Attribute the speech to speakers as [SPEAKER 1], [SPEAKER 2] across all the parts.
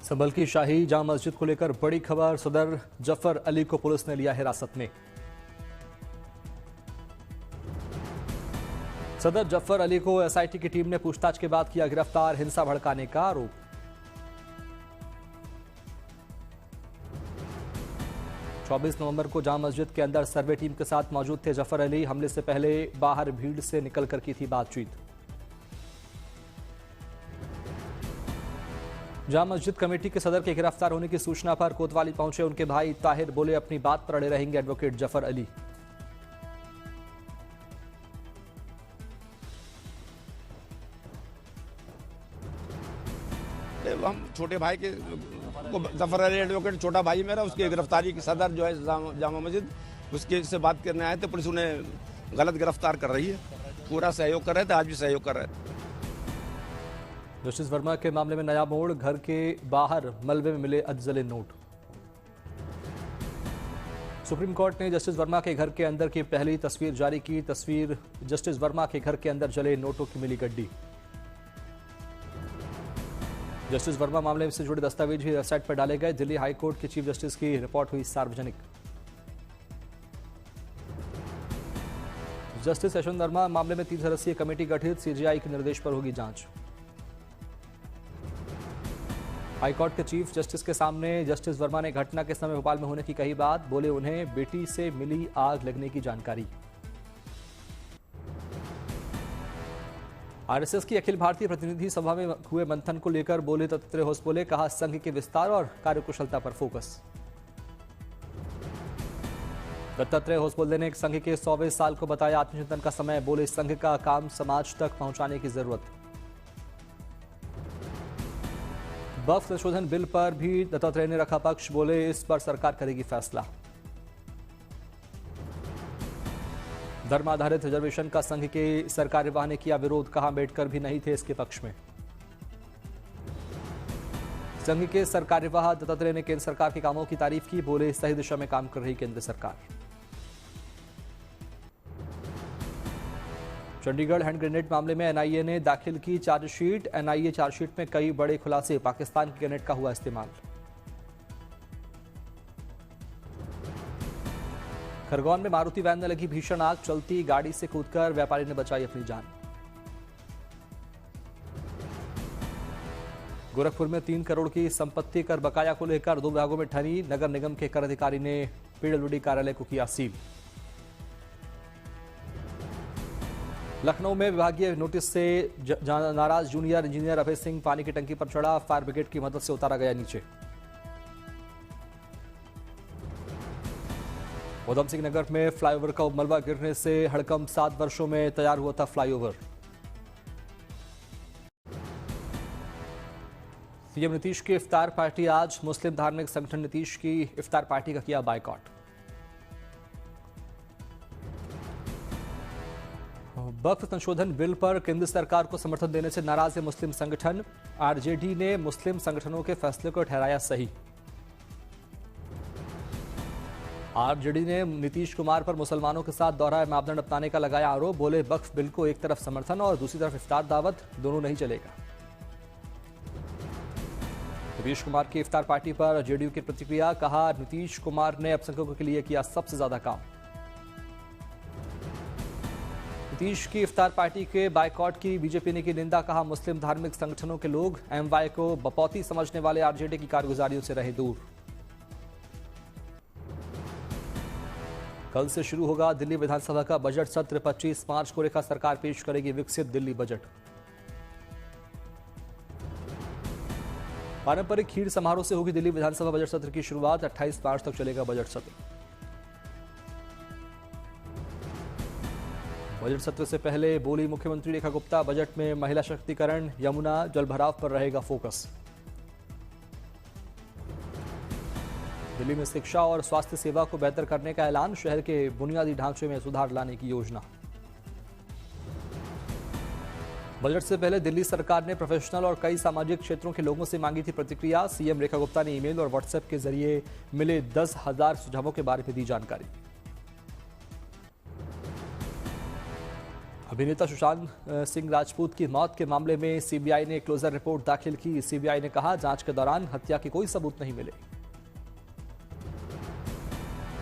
[SPEAKER 1] संभल की शाही जामा मस्जिद को लेकर बड़ी खबर। सदर जफर अली को पुलिस ने लिया हिरासत में। सदर जफर अली को एसआईटी की टीम ने पूछताछ के बाद किया गिरफ्तार। हिंसा भड़काने का आरोप। चौबीस नवंबर को जामा मस्जिद के अंदर सर्वे टीम के साथ मौजूद थे जफर अली। हमले से पहले बाहर भीड़ से निकलकर की थी बातचीत। जामा मस्जिद कमेटी के सदर के गिरफ्तार होने की सूचना पर कोतवाली पहुंचे उनके भाई ताहिर। बोले अपनी बात पर अड़े रहेंगे एडवोकेट जफर अली।
[SPEAKER 2] हम छोटे भाई के जफर अली एडवोकेट छोटा भाई मेरा, उसकी गिरफ्तारी की सदर जो है जामा मस्जिद, उसके से बात करने आए थे। पुलिस उन्हें गलत गिरफ्तार कर रही है। पूरा सहयोग कर रहे थे, आज भी सहयोग कर रहे थे।
[SPEAKER 1] जस्टिस वर्मा के मामले में नया मोड़। घर के बाहर मलबे में मिले अधजले नोट। सुप्रीम कोर्ट ने जस्टिस वर्मा के घर के अंदर की पहली तस्वीर जारी की। तस्वीर जस्टिस वर्मा के घर के अंदर जले नोटों की मिली गड्डी। जस्टिस वर्मा मामले से जुड़े दस्तावेज भी वेबसाइट पर डाले गए। दिल्ली हाई कोर्ट के चीफ जस्टिस की रिपोर्ट हुई सार्वजनिक। जस्टिस यशवंत वर्मा मामले में 3 सदस्यीय कमेटी गठित। सीजीआई के निर्देश पर होगी जांच। हाईकोर्ट के चीफ जस्टिस के सामने जस्टिस वर्मा ने घटना के समय भोपाल में होने की कही बात। बोले उन्हें बेटी से मिली आग लगने की जानकारी। आरएसएस की अखिल भारतीय प्रतिनिधि सभा में हुए मंथन को लेकर बोले दत्तात्रेय होसबोले। कहा संघ के विस्तार और कार्यकुशलता पर फोकस। दत्तात्रेय होसबोले ने संघ के 100वें साल को बताया आत्मचिंतन का समय। बोले संघ का काम समाज तक पहुंचाने की जरूरत। वक्फ संशोधन बिल पर भी दत्तात्रेय ने रखा पक्ष। बोले इस पर सरकार करेगी फैसला। धर्म आधारित रिजर्वेशन का संघ के सरकार्यवाह ने किया विरोध। कहा अम्बेडकर भी नहीं थे इसके पक्ष में। संघ के सरकार्यवाह दत्तात्रेय ने केंद्र सरकार के कामों की तारीफ की। बोले सही दिशा में काम कर रही केंद्र सरकार। चंडीगढ़ हैंड ग्रेनेड मामले में एनआईए ने दाखिल की चार्जशीट। एनआईए चार्जशीट में कई बड़े खुलासे। पाकिस्तान की ग्रेनेड का हुआ इस्तेमाल। खरगोन में मारुति वैन में लगी भीषण आग। चलती गाड़ी से कूदकर व्यापारी ने बचाई अपनी जान। गोरखपुर में 3 करोड़ की संपत्ति कर बकाया को लेकर 2 विभागों में ठनी। नगर निगम के कर अधिकारी ने पीडब्ल्यूडी कार्यालय को किया सील। लखनऊ में विभागीय नोटिस से नाराज जूनियर इंजीनियर अभय सिंह पानी की टंकी पर चढ़ा। फायर ब्रिगेड की मदद से उतारा गया नीचे। उधम सिंह नगर में फ्लाईओवर का मलबा गिरने से हड़कंप। 7 वर्षों में तैयार हुआ था फ्लाईओवर। सीएम नीतीश की इफ्तार पार्टी आज। मुस्लिम धार्मिक संगठन नीतीश की इफ्तार पार्टी का किया बायकॉट। वक्फ संशोधन बिल पर केंद्र सरकार को समर्थन देने से नाराज है मुस्लिम संगठन। आरजेडी ने मुस्लिम संगठनों के फैसले को ठहराया सही। आरजेडी ने नीतीश कुमार पर मुसलमानों के साथ दोहरा मापदंड अपनाने का लगाया आरोप। बोले वक्फ बिल को एक तरफ समर्थन और दूसरी तरफ इफ्तार दावत, दोनों नहीं चलेगा। नीतीश कुमार की इफ्तार पार्टी पर जेडीयू की प्रतिक्रिया। कहा नीतीश कुमार ने अल्पसंख्यकों के लिए किया सबसे ज्यादा काम। नीतीश की इफ्तार पार्टी के बायकॉट की बीजेपी ने की निंदा। कहा मुस्लिम धार्मिक संगठनों के लोग एमवाई को बपौती समझने वाले आरजेडी की कारगुजारियों से रहे दूर। कल से शुरू होगा दिल्ली विधानसभा का बजट सत्र। 25 मार्च को रेखा सरकार पेश करेगी विकसित दिल्ली बजट। पारंपरिक खीर समारोह से होगी दिल्ली विधानसभा बजट सत्र की शुरुआत। 28 मार्च तक चलेगा बजट सत्र। बजट सत्र से पहले बोली मुख्यमंत्री रेखा गुप्ता। बजट में महिला शक्तिकरण, यमुना जलभराव पर रहेगा फोकस। दिल्ली में शिक्षा और स्वास्थ्य सेवा को बेहतर करने का ऐलान। शहर के बुनियादी ढांचे में सुधार लाने की योजना। बजट से पहले दिल्ली सरकार ने प्रोफेशनल और कई सामाजिक क्षेत्रों के लोगों से मांगी थी प्रतिक्रिया। सीएम रेखा गुप्ता ने ईमेल और व्हाट्सएप के जरिए मिले 10,000 सुझावों के बारे में दी जानकारी। अभिनेता सुशांत सिंह राजपूत की मौत के मामले में सीबीआई ने क्लोजर रिपोर्ट दाखिल की। सीबीआई ने कहा, जांच के दौरान हत्या के कोई सबूत नहीं मिले।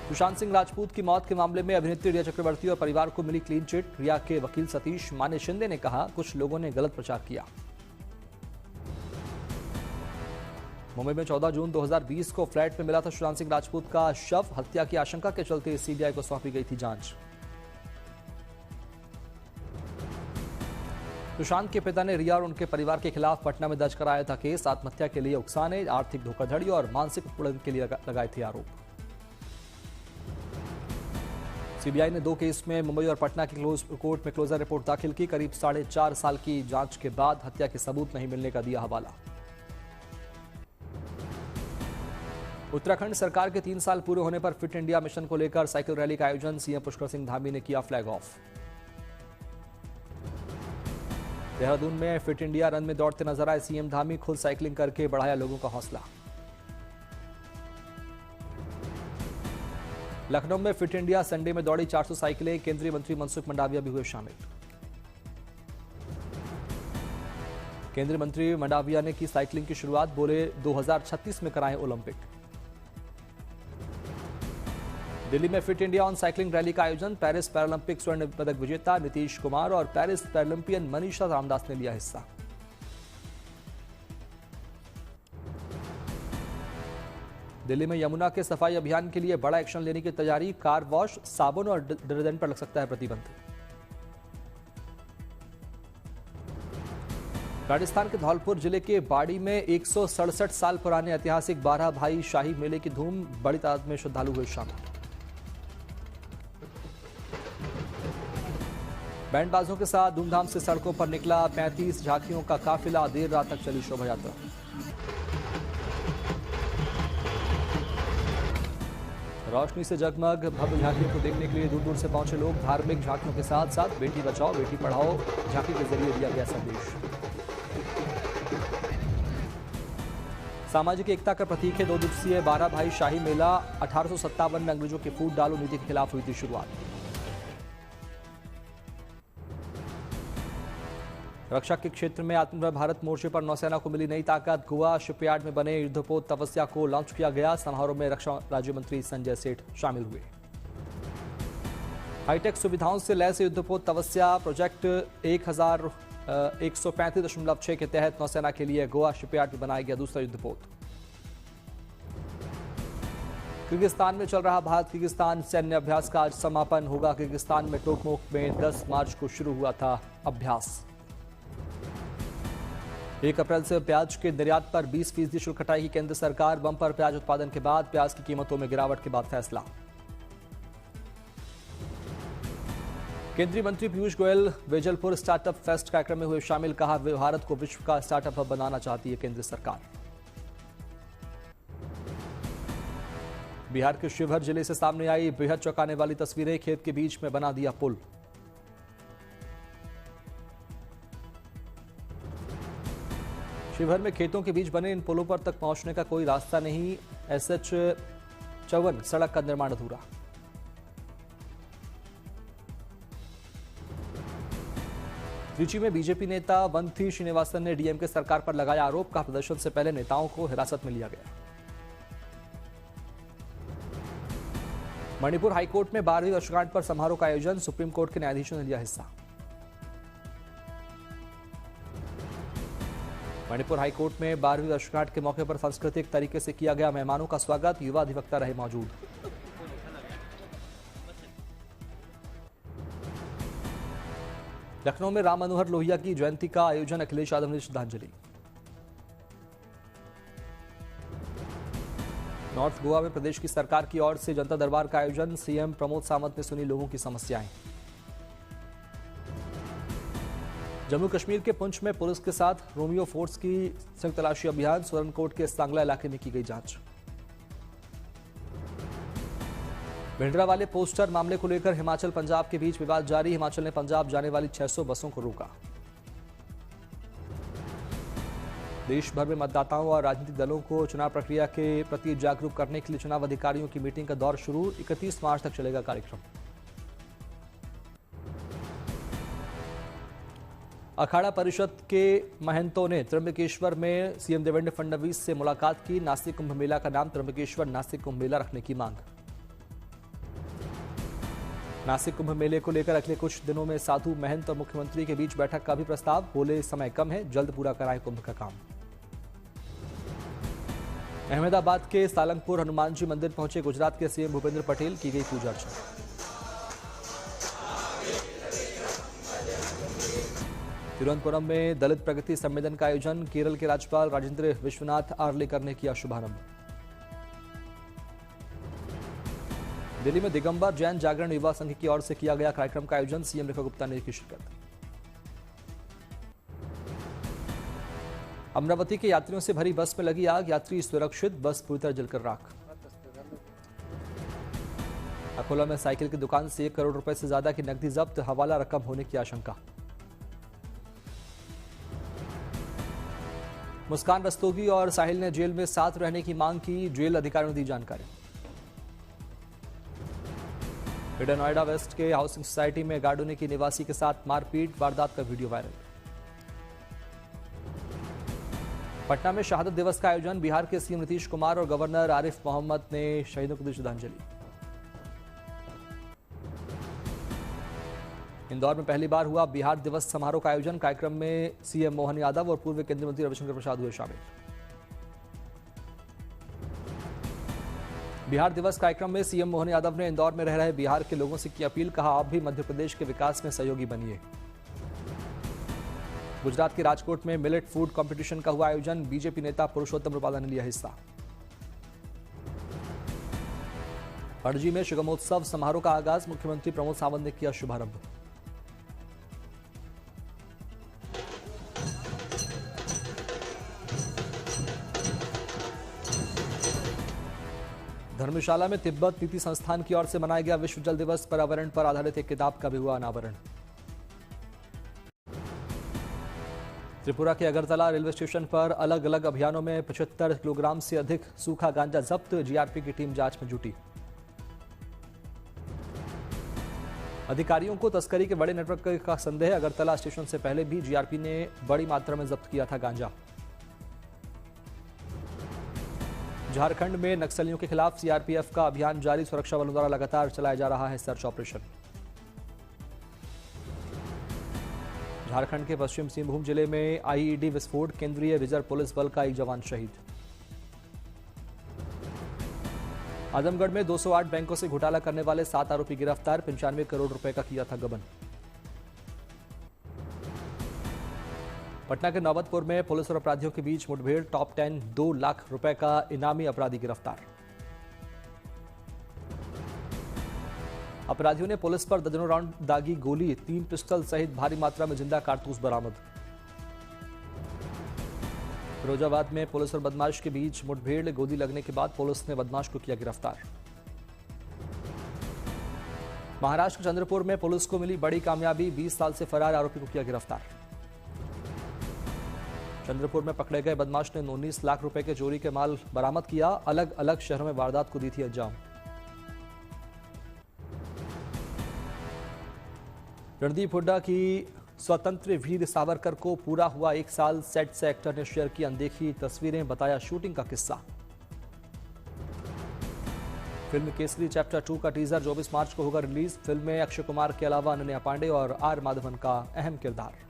[SPEAKER 1] सुशांत सिंह राजपूत की मौत के मामले में अभिनेत्री रिया चक्रवर्ती और परिवार को मिली क्लीन चिट। रिया के वकील सतीश माने शिंदे ने कहा, कुछ लोगों ने गलत प्रचार किया। मुंबई में 14 जून 2020 को फ्लैट में मिला था सुशांत सिंह राजपूत का शव। हत्या की आशंका के चलते सीबीआई को सौंपी गई थी जांच। सुशांत के पिता ने रिया और उनके परिवार के खिलाफ पटना में दर्ज कराया था केस। आत्महत्या के लिए उकसाने, आर्थिक धोखाधड़ी और मानसिक उत्पीड़न के लिए लगाए थे आरोप। सीबीआई ने 2 केस में मुंबई और पटना की कोर्ट में क्लोजर रिपोर्ट दाखिल की। करीब 4.5 साल की जांच के बाद हत्या के सबूत नहीं मिलने का दिया हवाला। उत्तराखंड सरकार के 3 साल पूरे होने पर फिट इंडिया मिशन को लेकर साइकिल रैली का आयोजन। सीएम पुष्कर सिंह धामी ने किया फ्लैग ऑफ। देहरादून में फिट इंडिया रन में दौड़ते नजर आए सीएम धामी। खुद साइकिलिंग करके बढ़ाया लोगों का हौसला। लखनऊ में फिट इंडिया संडे में दौड़ी 400 साइकिलें। केंद्रीय मंत्री मनसुख मंडाविया भी हुए शामिल। केंद्रीय मंत्री मंडाविया ने की साइकिलिंग की शुरुआत। बोले, 2036 में कराएं ओलंपिक। दिल्ली में fit India on cycling rally का आयोजन। पेरिस पैरालंपिक स्वर्ण पदक विजेता नीतीश कुमार और पेरिस पैरालंपियन मनीषा रामदास ने लिया हिस्सा। दिल्ली में यमुना के सफाई अभियान के लिए बड़ा एक्शन लेने की तैयारी। कार वॉश, साबुन और डिटर्जेंट पर लग सकता है प्रतिबंध। राजस्थान के धौलपुर जिले के बाड़ी में 167 साल पुराने ऐतिहासिक 12 भाई शाही मेले की धूम। बड़ी तादाद में श्रद्धालु हुए शामिल। बैंडबाजों के साथ धूमधाम से सड़कों पर निकला 35 झांकियों का काफिला। देर रात तक चली शोभा यात्रा। रोशनी से जगमग भव्य झांकियों को देखने के लिए दूर दूर से पहुंचे लोग। धार्मिक झांकियों के साथ साथ बेटी बचाओ बेटी पढ़ाओ झांकी के जरिए दिया गया संदेश। सामाजिक एकता का प्रतीक है 2 दिवसीय 12 भाई शाही मेला। 1857 में अंग्रेजों की फूट डालो नीति के खिलाफ हुई थी शुरुआत। रक्षा के क्षेत्र में आत्मनिर्भर भारत मोर्चे पर नौसेना को मिली नई ताकत। गोवा शिपयार्ड में बने युद्धपोत तपस्या को लॉन्च किया गया। समारोह में रक्षा राज्य मंत्री संजय सेठ शामिल हुए। हाईटेक सुविधाओं से लैस युद्धपोत तपस्या प्रोजेक्ट 135.6 के तहत नौसेना के लिए गोवा शिपयार्ड में बनाया गया दूसरा युद्धपोत। किर्गिस्तान में चल रहा भारत किर्गिस्तान सैन्य अभ्यास का आज समापन होगा। किर्गिस्तान में टोकमोक में 10 मार्च को शुरू हुआ था अभ्यास। 1 अप्रैल से प्याज के निर्यात पर 20% शुल्क हटाएगी केंद्र सरकार। बम्पर प्याज उत्पादन के बाद प्याज की कीमतों में गिरावट के बाद फैसला। केंद्रीय मंत्री पीयूष गोयल वेजलपुर स्टार्टअप फेस्ट कार्यक्रम में हुए शामिल। कहा, भारत को विश्व का स्टार्टअप हब बनाना चाहती है केंद्र सरकार। बिहार के शिवहर जिले से सामने आई बेहद चौंकाने वाली तस्वीरें। खेत के बीच में बना दिया पुल। शिवहर में खेतों के बीच बने इन पुलों पर तक पहुंचने का कोई रास्ता नहीं। एसएच 54 सड़क का निर्माण अधूरा। त्रिची में बीजेपी नेता वंथी श्रीनिवासन ने डीएमके सरकार पर लगाया आरोप। का प्रदर्शन से पहले नेताओं को हिरासत में लिया गया। मणिपुर हाईकोर्ट में 12वीं वर्षगांठ पर समारोह का आयोजन। सुप्रीम कोर्ट के न्यायाधीशों ने लिया हिस्सा। मणिपुर हाईकोर्ट में 12वीं वर्षगांठ के मौके पर सांस्कृतिक तरीके से किया गया मेहमानों का स्वागत। युवा अधिवक्ता रहे मौजूद। लखनऊ में राम मनोहर लोहिया की जयंती का आयोजन। अखिलेश यादव ने श्रद्धांजलि। नॉर्थ गोवा में प्रदेश की सरकार की ओर से जनता दरबार का आयोजन। सीएम प्रमोद सावंत ने सुनी लोगों की समस्याएं। जम्मू कश्मीर के पुंछ में पुलिस के साथ रोमियो फोर्स की संयुक्त तलाशी अभियान। सुरनकोट के सांगला इलाके में की गई जांच। भिंडरावाले पोस्टर मामले को लेकर हिमाचल पंजाब के बीच विवाद जारी। हिमाचल ने पंजाब जाने वाली 600 बसों को रोका। देश भर में मतदाताओं और राजनीतिक दलों को चुनाव प्रक्रिया के प्रति जागरूक करने के लिए चुनाव अधिकारियों की मीटिंग का दौर शुरू। 31 मार्च तक चलेगा कार्यक्रम। अखाड़ा परिषद के महंतों ने त्र्यंबकेश्वर में सीएम देवेंद्र फडणवीस से मुलाकात की। नासिक कुंभ मेला का नाम त्र्यंबकेश्वर नासिक कुंभ मेला रखने की मांग। नासिक कुंभ मेले को लेकर अगले कुछ दिनों में साधु महंत और मुख्यमंत्री के बीच बैठक का भी प्रस्ताव। बोले समय कम है, जल्द पूरा कराएं कुंभ का काम। अहमदाबाद के सालंगपुर हनुमान जी मंदिर पहुंचे गुजरात के सीएम भूपेंद्र पटेल, की गई पूजा अर्चना। तिरुवनंतपुरम में दलित प्रगति सम्मेलन का आयोजन। केरल के राज्यपाल राजेंद्र विश्वनाथ आर्लेकर ने किया शुभारंभ। दिल्ली में दिगंबर जैन जागरण युवा संघ की ओर से किया गया कार्यक्रम का आयोजन। सीएम रेखा गुप्ता ने की शिरकत। अमरावती के यात्रियों से भरी बस में लगी आग, यात्री सुरक्षित, बस पूरी तरह जलकर राख। अकोला में साइकिल की दुकान से 1 करोड़ रुपए से ज्यादा की नकदी जब्त, हवाला रकम होने की आशंका। मुस्कान रस्तोगी और साहिल ने जेल में साथ रहने की मांग की, जेल अधिकारियों ने दी जानकारी। ग्रेटर नोएडा वेस्ट के हाउसिंग सोसाइटी में गार्डों ने की निवासी के साथ मारपीट, वारदात का वीडियो वायरल। पटना में शहादत दिवस का आयोजन। बिहार के सीएम नीतीश कुमार और गवर्नर आरिफ मोहम्मद ने शहीदों को दी श्रद्धांजलि। इंदौर में पहली बार हुआ बिहार दिवस समारोह का आयोजन। कार्यक्रम में सीएम मोहन यादव और पूर्व केंद्रीय मंत्री रविशंकर प्रसाद हुए शामिल। बिहार दिवस कार्यक्रम में सीएम मोहन यादव ने इंदौर में रह रहे बिहार के लोगों से की अपील, कहा आप भी मध्य प्रदेश के विकास में सहयोगी बनिए। गुजरात के राजकोट में मिलेट फूड कंपटीशन का हुआ आयोजन। बीजेपी नेता पुरुषोत्तम रूपाला ने लिया हिस्सा। पणजी में शिगमोत्सव समारोह का आगाज। मुख्यमंत्री प्रमोद सावंत ने किया शुभारंभ। धर्मशाला में तिब्बत नीति संस्थान की ओर से मनाया गया विश्व जल दिवस। पर्यावरण पर आधारित एक किताब का भी हुआ अनावरण। त्रिपुरा के अगरतला रेलवे स्टेशन पर अलग अलग अभियानों में 75 किलोग्राम से अधिक सूखा गांजा जब्त। जीआरपी की टीम जांच में जुटी। अधिकारियों को तस्करी के बड़े नेटवर्क का संदेह। अगरतला स्टेशन से पहले भी जीआरपी ने बड़ी मात्रा में जब्त किया था गांजा। झारखंड में नक्सलियों के खिलाफ सीआरपीएफ का अभियान जारी। सुरक्षा बलों द्वारा लगातार चलाया जा रहा है सर्च ऑपरेशन। झारखंड के पश्चिम सिंहभूम जिले में आईईडी विस्फोट। केंद्रीय रिजर्व पुलिस बल का एक जवान शहीद। आजमगढ़ में 208 बैंकों से घोटाला करने वाले 7 आरोपी गिरफ्तार। 95 करोड़ रुपए का किया था गबन। पटना के नौबतपुर में पुलिस और अपराधियों के बीच मुठभेड़। टॉप 10 2 लाख रुपए का इनामी अपराधी गिरफ्तार। अपराधियों ने पुलिस पर दर्जनों राउंड दागी गोली। 3 पिस्टल सहित भारी मात्रा में जिंदा कारतूस बरामद। फिरोजाबाद में पुलिस और बदमाश के बीच मुठभेड़। गोली लगने के बाद पुलिस ने बदमाश को किया गिरफ्तार। महाराष्ट्र के चंद्रपुर में पुलिस को मिली बड़ी कामयाबी। 20 साल से फरार आरोपी को किया गिरफ्तार। चंद्रपुर में पकड़े गए बदमाश ने 19 लाख रुपए के चोरी के माल बरामद किया। अलग अलग शहरों में वारदात को दी थी अंजाम। रणदीप हुड्डा की स्वतंत्र वीर सावरकर को पूरा हुआ 1 साल। सेट से एक्टर ने शेयर की अनदेखी तस्वीरें, बताया शूटिंग का किस्सा। फिल्म केसरी चैप्टर 2 का टीजर 24 मार्च को होगा रिलीज। फिल्म में अक्षय कुमार के अलावा अनन्या पांडे और आर माधवन का अहम किरदार।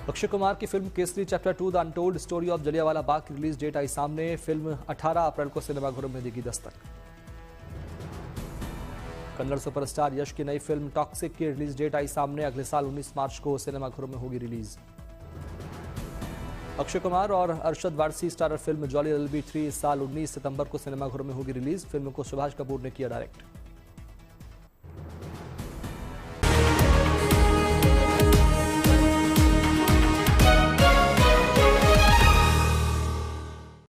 [SPEAKER 1] अक्षय कुमार की film Kesari chapter 2 the untold story of Jallianwala Bagh की रिलीज डेट आई सामने। फिल्म 18 अप्रैल को सिनेमाघरों में देगी दस्तक। कन्नड़ सुपरस्टार यश की नई फिल्म टॉक्सिक की रिलीज डेट आई सामने। अगले साल 19 मार्च को सिनेमाघरों में होगी रिलीज। अक्षय कुमार और Arshad Warsi starrer film jolly LLB 3 इस साल 19 सितंबर को सिनेमाघरों में होगी रिलीज। फिल्म को सुभाष कपूर ने किया डायरेक्ट।